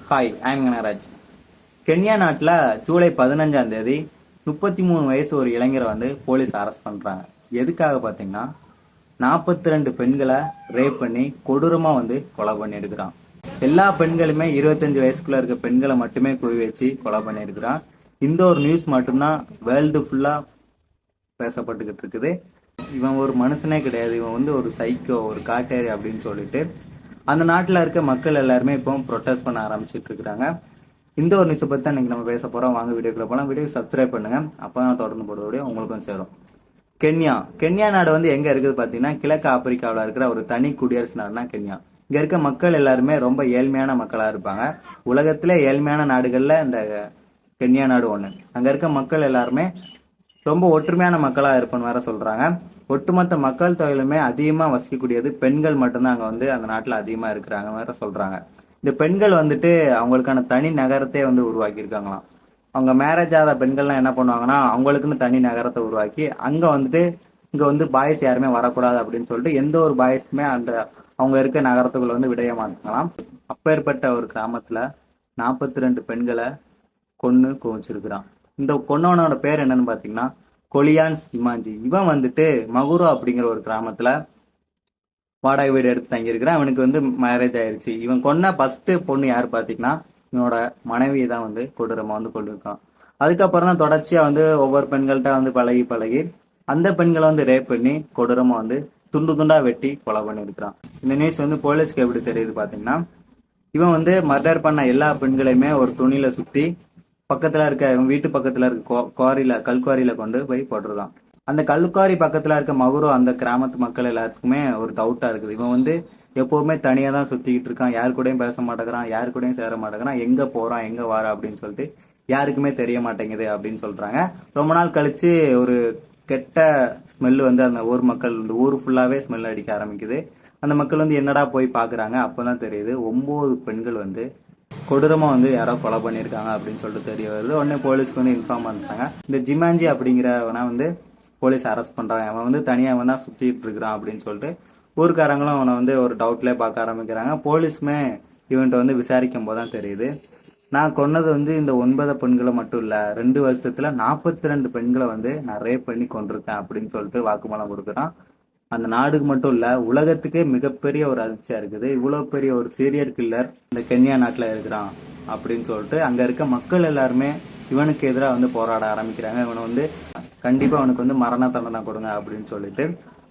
Hi, I'm Kanagaraj. Kenya நாட்டில் ஜூலை 15ஆம் தேதி 33 வயசு ஒரு இளைஞரை வந்து போலீஸ் அரெஸ்ட் பண்ணுறாங்க. எதுக்காக பார்த்தீங்கன்னா 42 பெண்களை ரேப் பண்ணி கொடூரமாக வந்து கொலை பண்ணியிருக்கிறான். எல்லா பெண்களுமே 25 வயசுக்குள்ள இருக்க பெண்களை மட்டுமே குறி வச்சு கொலை பண்ணியிருக்கிறான். இந்த ஒரு நியூஸ் மட்டும்தான் வேர்ல்டு ஃபுல்லாக பேசப்பட்டுக்கிட்டு இருக்குது. இவன் ஒரு மனுஷனே கிடையாது, இவன் வந்து ஒரு சைக்கோ, ஒரு காட்டேரி அப்படின்னு சொல்லிட்டு அந்த நாட்டில் இருக்க மக்கள் எல்லாருமே இப்போ ப்ரொட்டஸ்ட் பண்ண ஆரம்பிச்சிட்டு இருக்கிறாங்க. இந்த ஒரு நியூஸை பற்றி தான் இன்னைக்கு நம்ம பேச போகிறோம். வாங்க வீடியோக்குள்ள போகலாம். வீடியோ சப்ஸ்கிரைப் பண்ணுங்க, அப்போ தான் தொடர்ந்து போடுறதோடய உங்களுக்கும் சேரும். கென்யா நாடு வந்து எங்கே இருக்குது பார்த்தீங்கன்னா கிழக்கு ஆப்பிரிக்காவில் இருக்கிற ஒரு தனி குடியரசு நாடுனா கென்யா. இங்கே இருக்க மக்கள் எல்லாருமே ரொம்ப ஏழ்மையான மக்களாக இருப்பாங்க. உலகத்தில் ஏழ்மையான நாடுகளில் இந்த கென்யா நாடு ஒன்று. அங்கே இருக்க மக்கள் எல்லாருமே ரொம்ப ஒற்றுமையான மக்களாக இருப்பேன்னு வேற சொல்றாங்க. ஒட்டுமொத்த மக்கள் தொகையிலுமே அதிகமாக வசிக்கக்கூடியது பெண்கள் மட்டும்தான் அங்கே வந்து அந்த நாட்டில் அதிகமாக இருக்கிறாங்க வேற சொல்றாங்க. இந்த பெண்கள் வந்துட்டு அவங்களுக்கான தனி நகரத்தை வந்து உருவாக்கி இருக்காங்களாம். அவங்க மேரேஜ் ஆகாத பெண்கள்லாம் என்ன பண்ணுவாங்கன்னா அவங்களுக்குன்னு தனி நகரத்தை உருவாக்கி அங்கே வந்துட்டு இங்கே வந்து பாய்ஸ் யாருமே வரக்கூடாது அப்படின்னு சொல்லிட்டு எந்த ஒரு பாய்ஸுமே அந்த அவங்க இருக்க நகரத்துக்குள்ள வந்து விடைய மாட்டாங்களாம். அப்பேற்பட்ட ஒரு கிராமத்தில் 42 பெண்களை கொன்னு குவிச்சிருக்கிறான். இந்த கொன்னவனோட பேர் என்னன்னு பாத்தீங்கன்னா கொலியான்ஸ் இமாஞ்சி. இவன் வந்துட்டு மகுரோ அப்படிங்கிற ஒரு கிராமத்துல வாடகை வீடு எடுத்து தங்கியிருக்கிறான். அவனுக்கு வந்து மேரேஜ் ஆயிருச்சு. இவன் கொன்ன ஃபர்ஸ்ட் பொண்ணு யாரு பாத்தீங்கன்னா இவனோட மனைவியை தான் வந்து கொடூரமா வந்து கொண்டிருக்கான். அதுக்கப்புறம் தான் தொடர்ச்சியா வந்து ஒவ்வொரு பெண்கள்கிட்ட வந்து பழகி அந்த பெண்களை வந்து ரேப் பண்ணி கொடூரமா வந்து துண்டு துண்டா வெட்டி கொலை பண்ணியிருக்கிறான். இந்த நியூஸ் வந்து போலீஸ்க்கு எப்படி தெரியுது பாத்தீங்கன்னா இவன் வந்து மர்டர் பண்ண எல்லா பெண்களையுமே ஒரு துணியில சுத்தி பக்கத்துல இருக்க வீட்டு பக்கத்துல இருக்க கல்குவாரியில கொண்டு போய் போட்டுருதான். அந்த கல்குவாரி பக்கத்துல இருக்க மகுரோ அந்த கிராமத்து மக்கள் எல்லாத்துக்குமே ஒரு டவுட்டா இருக்குது. இவன் வந்து எப்பவுமே தனியா தான் சுத்திக்கிட்டு இருக்கான், யாரு கூடயும் பேச மாட்டேங்கிறான், யாரு கூடயும் சேர மாட்டேங்கிறான், எங்க போறான் எங்க வாரா அப்படின்னு சொல்லிட்டு யாருக்குமே தெரிய மாட்டேங்குது அப்படின்னு சொல்றாங்க. ரொம்ப நாள் கழிச்சு ஒரு கெட்ட ஸ்மெல் வந்து அந்த ஊர் ஃபுல்லாவே ஸ்மெல் அடிக்க ஆரம்பிக்குது. அந்த மக்கள் வந்து என்னடா போய் பாக்குறாங்க. அப்பதான் தெரியுது 9 பெண்கள் வந்து கொடூரமா வந்து யாரோ கொலை பண்ணியிருக்காங்க அப்படின்னு சொல்லிட்டு தெரிய வருது. உடனே போலீஸ்க்கு வந்து இன்ஃபார்ம் பண்றாங்க. இந்த ஜிமாஞ்சி அப்படிங்கிறவனை வந்து போலீஸ் அரெஸ்ட் பண்றாங்க. அவன் வந்து தனியா அவன் தான் சுத்திட்டு இருக்கிறான் அப்படின்னு சொல்லிட்டு ஊருக்காரங்களும் அவனை வந்து ஒரு டவுட்ல பார்க்க ஆரம்பிக்கிறாங்க. போலீஸுமே இவன்ட்ட வந்து விசாரிக்கும் போதுதான் தெரியுது நான் கொன்னது வந்து இந்த 9 பெண்களை மட்டும் இல்ல, 2 வருஷத்துல 42 பெண்களை வந்து நான் ரேப் பண்ணி கொண்டிருக்கேன் அப்படின்னு சொல்லிட்டு வாக்குமூலம் கொடுக்குறான். அந்த நாடுக்கு மட்டும் இல்ல உலகத்துக்கே மிகப்பெரிய ஒரு அதிர்ச்சியா இருக்குது. இவ்வளவு பெரிய ஒரு சீரியல் கில்லர் இந்த கென்யா நாட்டுல இருக்கிறான் அப்படின்னு சொல்லிட்டு அங்க இருக்க மக்கள் எல்லாருமே இவனுக்கு எதிராக வந்து போராட ஆரம்பிக்கிறாங்க. இவனை வந்து கண்டிப்பா அவனுக்கு வந்து மரண தண்டனை கொடுங்க அப்படின்னு சொல்லிட்டு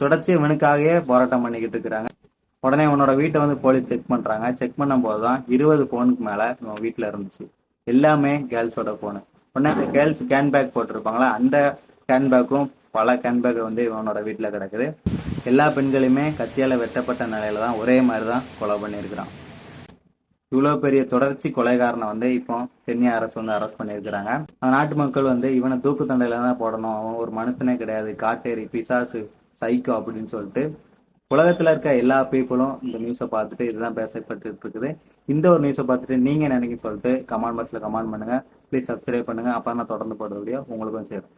தொடர்ச்சி இவனுக்காகவே போராட்டம் பண்ணிக்கிட்டு இருக்கிறாங்க. உடனே இவனோட வீட்டை வந்து போலீஸ் செக் பண்றாங்க. செக் பண்ணும் போதுதான் 20 போனுக்கு மேல இவன் வீட்டுல இருந்துச்சு. எல்லாமே கேர்ள்ஸோட போனு. உடனே அந்த கேர்ள்ஸ் கேன்பேக் போட்டிருப்பாங்களா, அந்த கேன்பேக்கும் பல கேன்பேக் வந்து இவனோட வீட்டுல கிடக்குது. எல்லா பெண்களையுமே கத்தியால வெட்டப்பட்ட நிலையில தான் ஒரே மாதிரிதான் கொலை பண்ணியிருக்கிறான். இவ்வளவு பெரிய தொடர்ச்சி கொலைகாரனை வந்து இப்போ கென்யா அரசு வந்து அரெஸ்ட் பண்ணியிருக்கிறாங்க. அந்த நாட்டு மக்கள் வந்து இவனை தூக்கு தண்டையில தான் போடணும், அவன் ஒரு மனுஷனே கிடையாது, காட்டேரி, பிசாசு, சைக்கோ அப்படின்னு சொல்லிட்டு உலகத்துல இருக்க எல்லா பீப்புளும் இந்த நியூஸை பார்த்துட்டு இதுதான் பேசப்பட்டு இருக்குது. இந்த ஒரு நியூஸை பார்த்துட்டு நீங்க நினைக்க சொல்லிட்டு கமெண்ட் பாக்ஸ்ல கமெண்ட் பண்ணுங்க. ப்ளீஸ் சப்ஸ்கிரைப் பண்ணுங்க, அப்ப நான் தொடர்ந்து போடுற வீடியோ உங்களுக்கும் சேரும்.